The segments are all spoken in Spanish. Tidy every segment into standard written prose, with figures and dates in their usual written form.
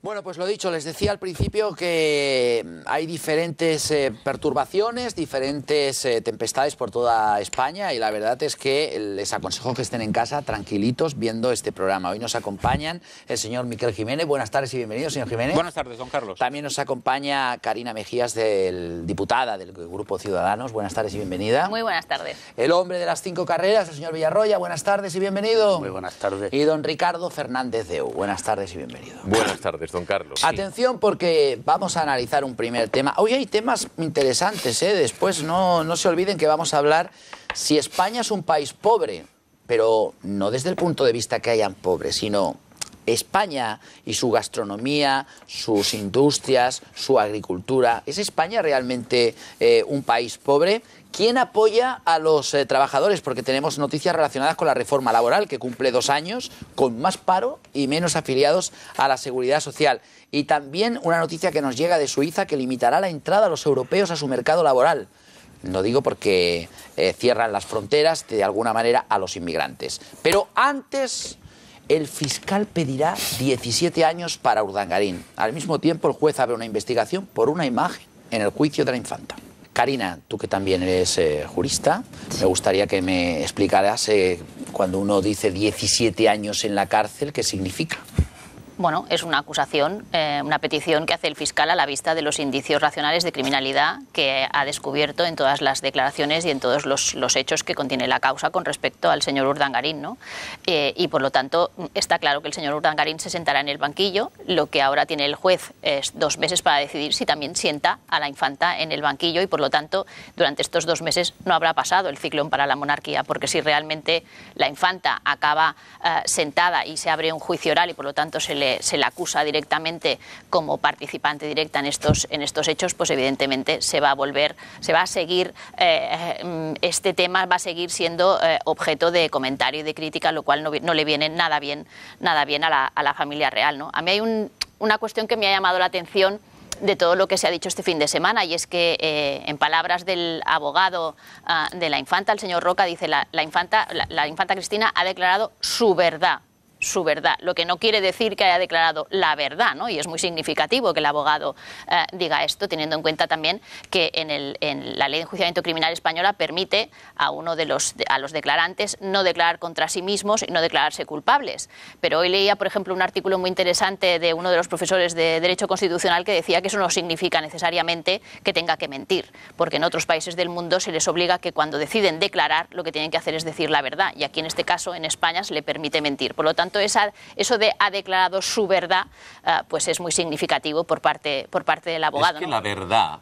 Bueno, pues lo dicho, les decía al principio que hay diferentes perturbaciones, diferentes tempestades por toda España y la verdad es que les aconsejo que estén en casa tranquilitos viendo este programa. Hoy nos acompañan el señor Miquel Jiménez. Buenas tardes y bienvenido, señor Jiménez. Buenas tardes, don Carlos. También nos acompaña Karina Mejías, diputada del Grupo Ciudadanos. Buenas tardes y bienvenida. Muy buenas tardes. El hombre de las 5 carreras, el señor Villarroya. Buenas tardes y bienvenido. Muy buenas tardes. Y don Ricardo Fernández Deu. Buenas tardes y bienvenido. Buenas tardes, don Carlos. Atención porque vamos a analizar un primer tema. Hoy hay temas interesantes, ¿eh? Después no se olviden que vamos a hablar si España es un país pobre, pero no desde el punto de vista que hayan pobres, sino España y su gastronomía, sus industrias, su agricultura. ¿Es España realmente un país pobre? ¿Quién apoya a los trabajadores? Porque tenemos noticias relacionadas con la reforma laboral, que cumple 2 años, con más paro y menos afiliados a la Seguridad Social. Y también una noticia que nos llega de Suiza que limitará la entrada a los europeos a su mercado laboral. No digo porque cierran las fronteras de alguna manera a los inmigrantes. Pero antes, el fiscal pedirá 17 años para Urdangarín. Al mismo tiempo, el juez abre una investigación por una imagen en el juicio de la infanta. Karina, tú que también eres jurista, me gustaría que me explicaras cuando uno dice 17 años en la cárcel, ¿qué significa? Bueno, es una acusación, una petición que hace el fiscal a la vista de los indicios racionales de criminalidad que ha descubierto en todas las declaraciones y en todos los hechos que contiene la causa con respecto al señor Urdangarín, ¿no? Y por lo tanto está claro que el señor Urdangarín se sentará en el banquillo. Lo que ahora tiene el juez es 2 meses para decidir si también sienta a la infanta en el banquillo y por lo tanto durante estos 2 meses no habrá pasado el ciclón para la monarquía, porque si realmente la infanta acaba sentada y se abre un juicio oral y por lo tanto se le acusa directamente como participante directa en estos hechos, pues evidentemente se va a seguir este tema va a seguir siendo objeto de comentario y de crítica, lo cual no le viene nada bien a la familia real, ¿no? A mí hay una cuestión que me ha llamado la atención de todo lo que se ha dicho este fin de semana, y es que en palabras del abogado de la infanta, el señor Roca, dice la infanta Cristina ha declarado su verdad, lo que no quiere decir que haya declarado la verdad, ¿no? Y es muy significativo que el abogado diga esto, teniendo en cuenta también que en la ley de enjuiciamiento criminal española permite a los declarantes no declarar contra sí mismos y no declararse culpables. Pero hoy leía, por ejemplo, un artículo muy interesante de uno de los profesores de Derecho Constitucional que decía que eso no significa necesariamente que tenga que mentir, porque en otros países del mundo se les obliga que cuando deciden declarar lo que tienen que hacer es decir la verdad, y aquí en este caso en España se le permite mentir. Por lo tanto, eso de ha declarado su verdad, pues es muy significativo por parte del abogado. Es que ¿no? la verdad,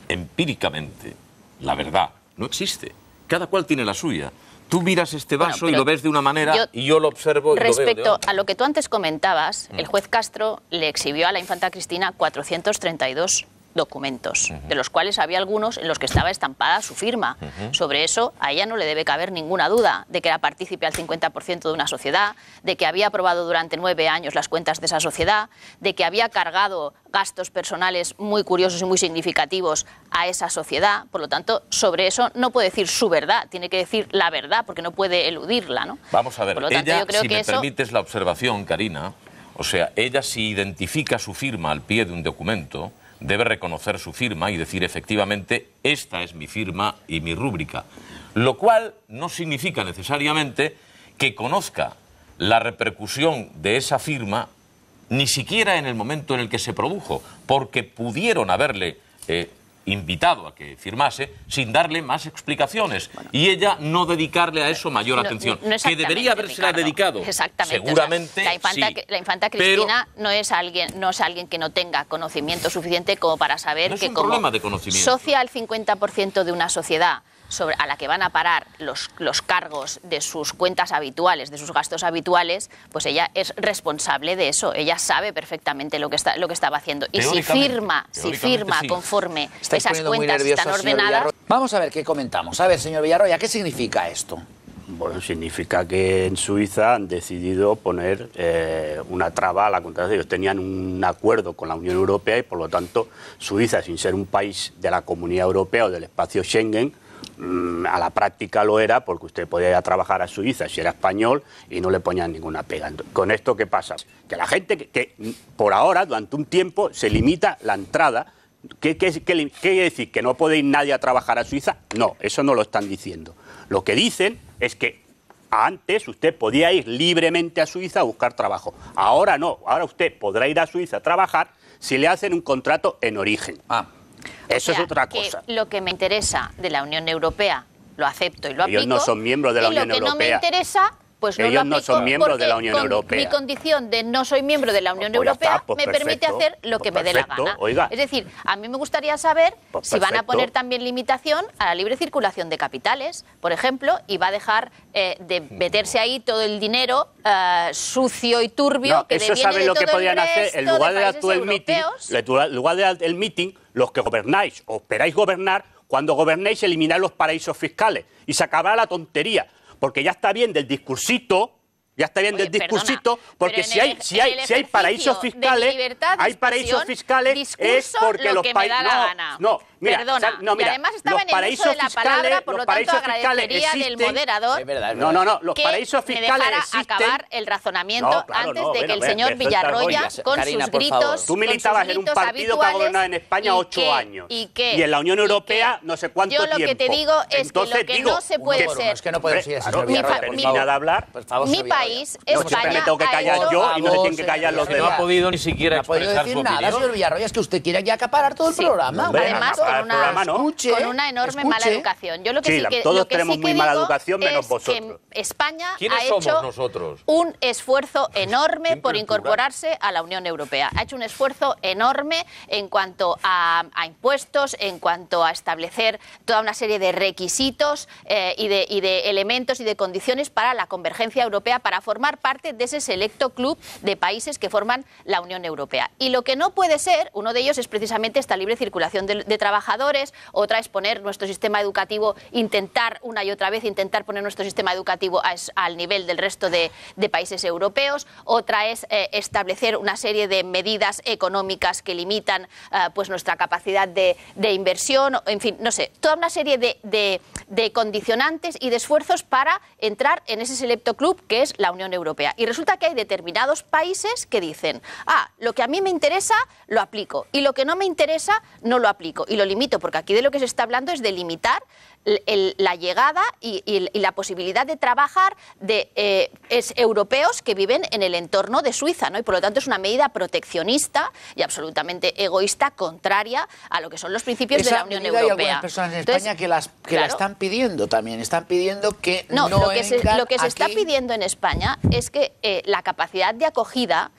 empíricamente, la verdad no existe. Cada cual tiene la suya. Tú miras este vaso y lo ves de una manera y yo lo observo y lo veo de Respecto otra. a lo que tú antes comentabas, el juez Castro le exhibió a la infanta Cristina 432 documentos, de los cuales había algunos en los que estaba estampada su firma. Sobre eso, a ella no le debe caber ninguna duda de que era partícipe al 50% de una sociedad, de que había aprobado durante 9 años las cuentas de esa sociedad, de que había cargado gastos personales muy curiosos y muy significativos a esa sociedad. Por lo tanto, sobre eso no puede decir su verdad, tiene que decir la verdad, porque no puede eludirla, ¿no? Vamos a ver, Por lo tanto, ella, yo creo si que me permites la observación, Karina, o sea, ella si identifica su firma al pie de un documento, debe reconocer su firma y decir efectivamente esta es mi firma y mi rúbrica, lo cual no significa necesariamente que conozca la repercusión de esa firma ni siquiera en el momento en el que se produjo, porque pudieron haberle invitado a que firmase sin darle más explicaciones y ella no dedicarle a eso mayor atención, que debería habérsela dedicado. Exactamente. Seguramente, o sea, la infanta Cristina no es alguien que no tenga conocimiento suficiente como para saber no es que un como problema de conocimiento. socia al 50% de una sociedad a la que van a parar los cargos de sus cuentas habituales, de sus gastos habituales, pues ella es responsable de eso. Ella sabe perfectamente lo que estaba haciendo. Y si firma sí. conforme Estáis esas poniendo muy cuentas nervioso, están señor ordenadas... Villarroya. Vamos a ver qué comentamos. A ver, señor Villarroya, ¿qué significa esto? Bueno, significa que en Suiza han decidido poner una traba a la contratación. Ellos tenían un acuerdo con la Unión Europea y, por lo tanto, Suiza, sin ser un país de la Comunidad Europea o del espacio Schengen, a la práctica lo era porque usted podía ir a trabajar a Suiza si era español y no le ponían ninguna pega. ¿Con esto qué pasa? Que la gente que por ahora, durante un tiempo, se limita la entrada. ¿Qué quiere decir? ¿Que no puede ir nadie a trabajar a Suiza? No, eso no lo están diciendo. Lo que dicen es que antes usted podía ir libremente a Suiza a buscar trabajo. Ahora no, ahora usted podrá ir a Suiza a trabajar si le hacen un contrato en origen. Eso es otra cosa. Lo que me interesa de la Unión Europea lo acepto y lo aplico. Ellos no son miembros de la Unión Europea. Y lo que no me interesa, pues no lo ellos aplico, no son miembros de la Unión con Europea. Mi condición de no soy miembro de la Unión Europea me permite hacer lo que me dé la gana. Oiga. Es decir, a mí me gustaría saber si van a poner también limitación a la libre circulación de capitales, por ejemplo, y va a dejar de meterse ahí todo el dinero sucio y turbio que eso deviene saben de lo todo que podrían hacer en lugar de dar todo el meeting, los que gobernáis o esperáis gobernar, cuando gobernéis eliminar los paraísos fiscales y se acabará la tontería. Porque ya está bien del discursito, porque si hay paraísos fiscales, es porque los países... No, mira, perdona, y además estaba en el uso de la palabra, por lo tanto agradecería del moderador los paraísos fiscales existen. Acabar el razonamiento antes de que el señor Villarroya, con Karina, sus gritos... Tú militabas en un partido que ha gobernado en España 8 años. Y en la Unión Europea no sé cuánto tiempo. Yo lo que te digo es que lo que no se puede ser... Es que no puede ser así, Mi país, España, me tengo que callar yo y no se tienen que callar los demás. No ha podido ni siquiera expresar su opinión. Nada, señor Villarroya, es que usted quiere ya acaparar todo el programa. Además, con una enorme mala educación. Yo lo que todos tenemos muy mala educación menos vosotros. Que España ha somos hecho un esfuerzo enorme por incorporarse a la Unión Europea. Ha hecho un esfuerzo enorme en cuanto a impuestos, en cuanto a establecer toda una serie de requisitos y de elementos y de condiciones para la convergencia europea, para formar parte de ese selecto club de países que forman la Unión Europea. Y lo que no puede ser, uno de ellos es precisamente esta libre circulación de trabajadores, otra es poner nuestro sistema educativo, intentar una y otra vez poner nuestro sistema educativo al nivel del resto de países europeos, otra es establecer una serie de medidas económicas que limitan pues nuestra capacidad de inversión, en fin, no sé, toda una serie de condicionantes y de esfuerzos para entrar en ese selecto club que es la Unión Europea. Y resulta que hay determinados países que dicen, lo que a mí me interesa lo aplico y lo que no me interesa no lo aplico y lo limito, porque aquí de lo que se está hablando es de limitar la llegada y la posibilidad de trabajar de europeos que viven en el entorno de Suiza, ¿no? Y por lo tanto es una medida proteccionista y absolutamente egoísta, contraria a lo que son los principios de la Unión Europea. Hay algunas personas en España que la están pidiendo también, están pidiendo que lo que se está pidiendo en España es que la capacidad de acogida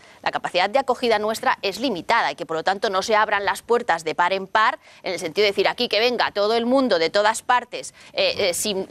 nuestra es limitada y que por lo tanto no se abran las puertas de par en par, en el sentido de decir aquí que venga todo el mundo de todas partes sin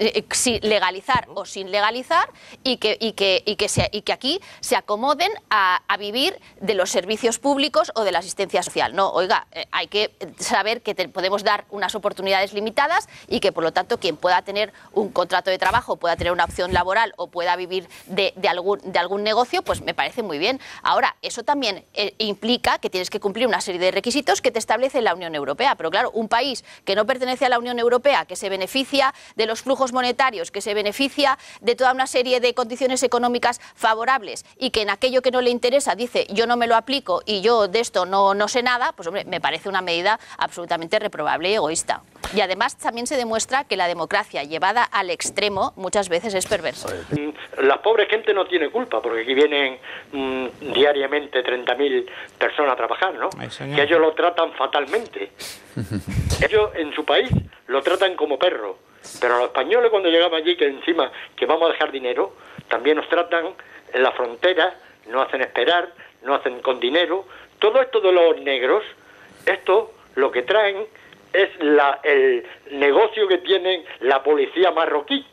legalizar o sin legalizar y que aquí se acomoden a vivir de los servicios públicos o de la asistencia social. No, oiga, hay que saber que podemos dar unas oportunidades limitadas y que por lo tanto quien pueda tener un contrato de trabajo, pueda tener una opción laboral o pueda vivir de algún negocio, pues me parece muy bien. Ahora, eso también implica que tienes que cumplir una serie de requisitos que te establece la Unión Europea. Pero claro, un país que no pertenece a la Unión Europea, que se beneficia de los flujos monetarios, que se beneficia de toda una serie de condiciones económicas favorables y que en aquello que no le interesa dice yo no me lo aplico y yo de esto no sé nada, pues hombre, me parece una medida absolutamente reprobable y egoísta. Y además también se demuestra que la democracia llevada al extremo muchas veces es perversa. La pobre gente no tiene culpa, porque aquí vienen diariamente 30.000 personas a trabajar, ¿no? Que ellos lo tratan fatalmente. Ellos en su país lo tratan como perro, pero a los españoles cuando llegamos allí, que encima que vamos a dejar dinero, también nos tratan en la frontera, nos hacen esperar, nos hacen con dinero. Todo esto de los negros, esto lo que traen es el negocio que tienen la policía marroquí.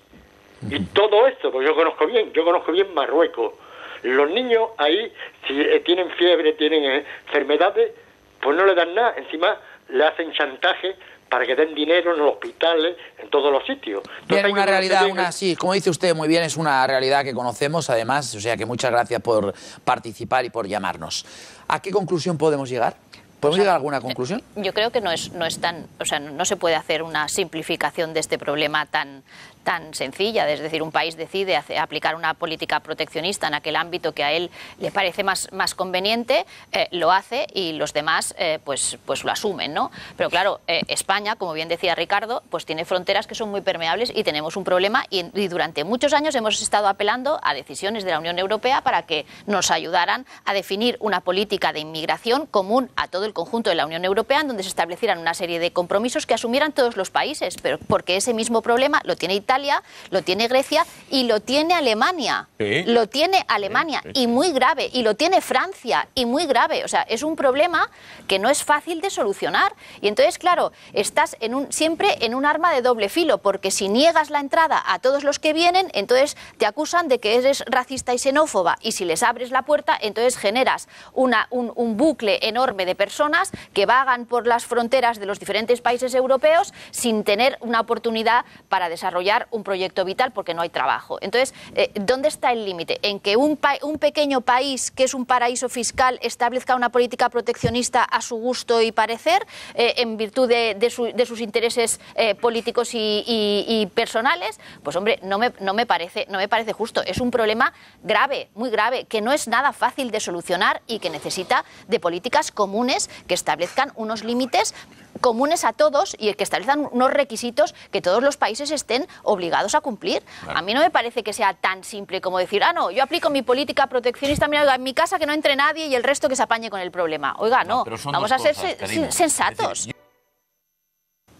Y todo esto, pues yo conozco bien Marruecos. Los niños ahí, si tienen fiebre, tienen enfermedades, pues no le dan nada. Encima le hacen chantaje para que den dinero en los hospitales, en todos los sitios. Bien, una realidad, sí, como dice usted muy bien, es una realidad que conocemos además, o sea que muchas gracias por participar y por llamarnos. ¿A qué conclusión podemos llegar? ¿Podemos llegar a alguna conclusión? Yo creo que no es tan, o sea, no se puede hacer una simplificación de este problema tan sencilla. Es decir, un país decide aplicar una política proteccionista en aquel ámbito que a él le parece más conveniente, lo hace y los demás pues lo asumen, ¿no? Pero claro, España, como bien decía Ricardo, pues tiene fronteras que son muy permeables y tenemos un problema y durante muchos años hemos estado apelando a decisiones de la Unión Europea para que nos ayudaran a definir una política de inmigración común a todo el conjunto de la Unión Europea, en donde se establecieran una serie de compromisos que asumieran todos los países, pero porque ese mismo problema lo tiene Italia, lo tiene Grecia y lo tiene Alemania. ¿Sí? Lo tiene Alemania y muy grave, y lo tiene Francia y muy grave. O sea, es un problema que no es fácil de solucionar. Y entonces, claro, estás siempre en un arma de doble filo, porque si niegas la entrada a todos los que vienen, entonces te acusan de que eres racista y xenófoba, y si les abres la puerta, entonces generas un bucle enorme de personas que vagan por las fronteras de los diferentes países europeos sin tener una oportunidad para desarrollar un proyecto vital porque no hay trabajo. Entonces, ¿dónde está el límite? ¿En que un pequeño país que es un paraíso fiscal establezca una política proteccionista a su gusto y parecer, en virtud de sus intereses políticos y personales? Pues hombre, no me parece justo. Es un problema grave, muy grave, que no es nada fácil de solucionar y que necesita de políticas comunes que establezcan unos límites comunes a todos y que establezcan unos requisitos que todos los países estén obligados a cumplir. Claro. A mí no me parece que sea tan simple como decir, no, yo aplico mi política proteccionista, mira, oiga, en mi casa que no entre nadie y el resto que se apañe con el problema. Oiga, no vamos a ser sensatos.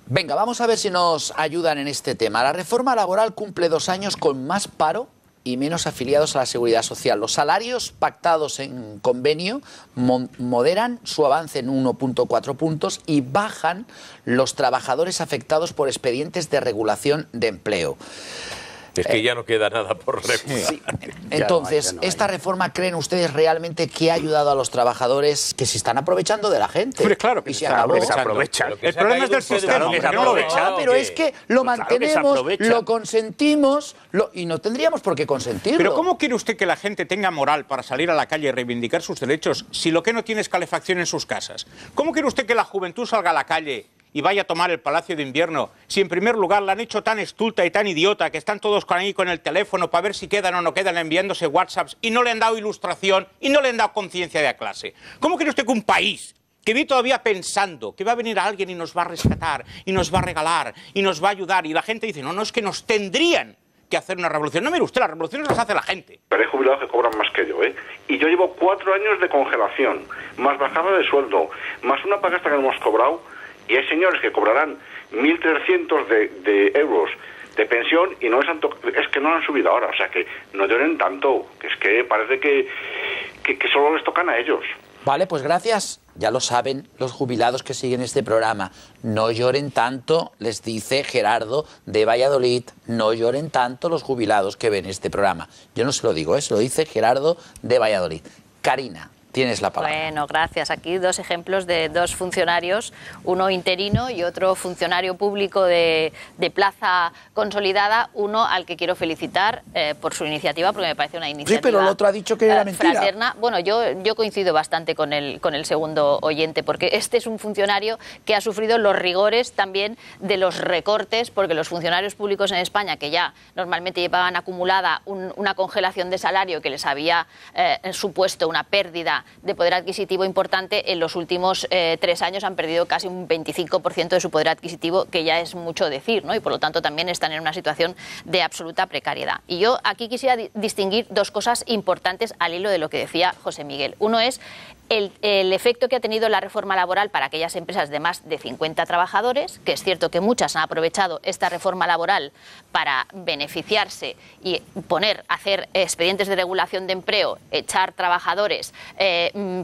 Venga, vamos a ver si nos ayudan en este tema. La reforma laboral cumple 2 años con más paro y menos afiliados a la Seguridad Social. Los salarios pactados en convenio moderan su avance en 1,4 puntos y bajan los trabajadores afectados por expedientes de regulación de empleo. Es que ya no queda nada por regular. Sí. Entonces, ¿esta reforma creen ustedes realmente que ha ayudado a los trabajadores que se están aprovechando de la gente? Pero claro que se aprovechan. El problema es del sistema, que no lo aprovecha. Pero es que lo mantenemos, lo consentimos y no tendríamos por qué consentirlo. Pero ¿cómo quiere usted que la gente tenga moral para salir a la calle y reivindicar sus derechos si lo que no tiene es calefacción en sus casas? ¿Cómo quiere usted que la juventud salga a la calle y vaya a tomar el Palacio de Invierno, si en primer lugar la han hecho tan estulta y tan idiota que están todos ahí con el teléfono para ver si quedan o no quedan enviándose WhatsApps y no le han dado ilustración y no le han dado conciencia de clase? ¿Cómo cree usted que un país que vive todavía pensando que va a venir alguien y nos va a rescatar y nos va a regalar y nos va a ayudar y la gente dice, no, es que nos tendrían que hacer una revolución? No, mire usted, las revoluciones las hace la gente. Pero hay jubilados que cobran más que yo, ¿eh? Y yo llevo 4 años de congelación, más bajada de sueldo, más una paga esta que hemos cobrado. Y hay señores que cobrarán 1.300 de euros de pensión y no es que no han subido ahora. O sea, que no lloren tanto, que es que parece que solo les tocan a ellos. Vale, pues gracias. Ya lo saben los jubilados que siguen este programa. No lloren tanto, les dice Gerardo de Valladolid. No lloren tanto los jubilados que ven este programa. Yo no se lo digo, se lo dice Gerardo de Valladolid. Karina, tienes la palabra. Bueno, gracias. Aquí 2 ejemplos de 2 funcionarios, uno interino y otro funcionario público de plaza consolidada, uno al que quiero felicitar por su iniciativa, porque me parece una iniciativa. Sí, pero el otro ha dicho que era mentira. Fraterna. Bueno, yo coincido bastante con el segundo oyente, porque este es un funcionario que ha sufrido los rigores también de los recortes, porque los funcionarios públicos en España, que ya normalmente llevaban acumulada una congelación de salario que les había supuesto una pérdida de poder adquisitivo importante, en los últimos 3 años han perdido casi un 25% de su poder adquisitivo, que ya es mucho decir, ¿no? Y por lo tanto también están en una situación de absoluta precariedad. Y yo aquí quisiera distinguir 2 cosas importantes al hilo de lo que decía José Miguel. Uno es el efecto que ha tenido la reforma laboral para aquellas empresas de más de 50 trabajadores, que es cierto que muchas han aprovechado esta reforma laboral para beneficiarse y hacer expedientes de regulación de empleo, echar trabajadores,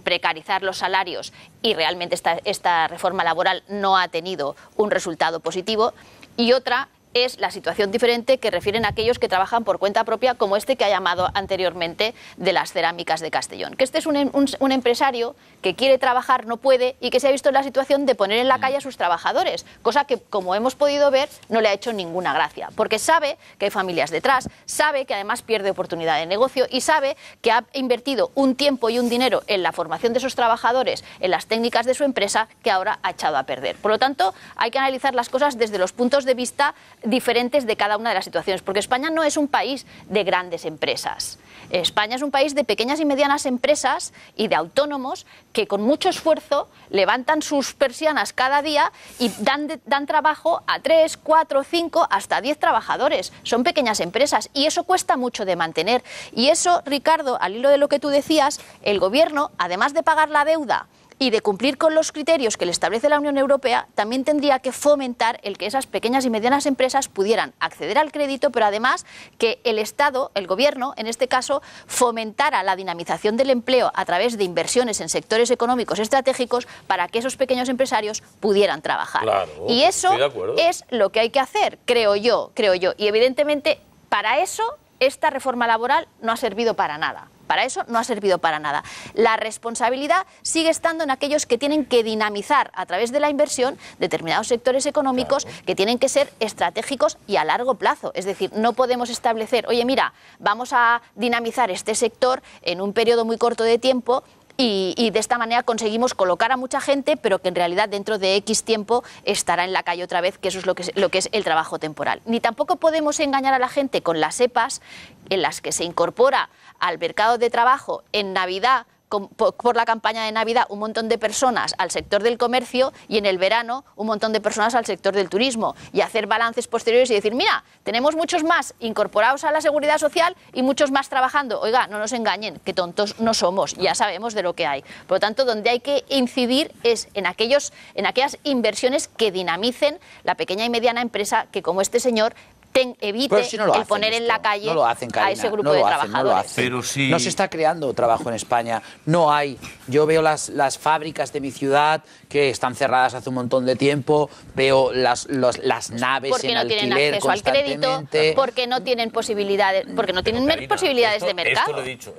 precarizar los salarios, y realmente esta reforma laboral no ha tenido un resultado positivo. Y otra es la situación diferente que refieren a aquellos que trabajan por cuenta propia, como este que ha llamado anteriormente de las cerámicas de Castellón. Que este es un empresario que quiere trabajar, no puede, y que se ha visto en la situación de poner en la calle a sus trabajadores, cosa que, como hemos podido ver, no le ha hecho ninguna gracia, porque sabe que hay familias detrás, sabe que además pierde oportunidad de negocio y sabe que ha invertido un tiempo y un dinero en la formación de esos trabajadores, en las técnicas de su empresa, que ahora ha echado a perder. Por lo tanto, hay que analizar las cosas desde los puntos de vista diferentes de cada una de las situaciones, porque España no es un país de grandes empresas. España es un país de pequeñas y medianas empresas y de autónomos que con mucho esfuerzo levantan sus persianas cada día y dan trabajo a 3, 4, 5, hasta 10 trabajadores. Son pequeñas empresas y eso cuesta mucho de mantener. Y eso, Ricardo, al hilo de lo que tú decías, el Gobierno, además de pagar la deuda y de cumplir con los criterios que le establece la Unión Europea, también tendría que fomentar el que esas pequeñas y medianas empresas pudieran acceder al crédito, pero además que el Estado, el Gobierno, en este caso, fomentara la dinamización del empleo a través de inversiones en sectores económicos estratégicos para que esos pequeños empresarios pudieran trabajar. Claro, y eso es lo que hay que hacer, creo yo. Y evidentemente, para eso, esta reforma laboral no ha servido para nada. Para eso no ha servido para nada. La responsabilidad sigue estando en aquellos que tienen que dinamizar a través de la inversión determinados sectores económicos que tienen que ser estratégicos y a largo plazo. Es decir, no podemos establecer, oye, mira, vamos a dinamizar este sector en un periodo muy corto de tiempo y de esta manera conseguimos colocar a mucha gente, pero que en realidad dentro de X tiempo estará en la calle otra vez, que eso es lo que es el trabajo temporal. Ni tampoco podemos engañar a la gente con las EPAs en las que se incorpora al mercado de trabajo en Navidad, por la campaña de Navidad, un montón de personas al sector del comercio y en el verano un montón de personas al sector del turismo, y hacer balances posteriores y decir, mira, tenemos muchos más incorporados a la seguridad social y muchos más trabajando. Oiga, no nos engañen, que tontos no somos, ya sabemos de lo que hay. Por lo tanto, donde hay que incidir es en aquellas inversiones que dinamicen la pequeña y mediana empresa, que como este señor evite si no lo el poner en la calle a ese grupo de trabajadores. Pero si... No se está creando trabajo en España, no hay. Yo veo las fábricas de mi ciudad que están cerradas hace un montón de tiempo, veo las naves porque en no alquiler tienen acceso al crédito, constantemente. porque no tienen posibilidades, porque no tienen posibilidades de mercado. Esto lo he dicho.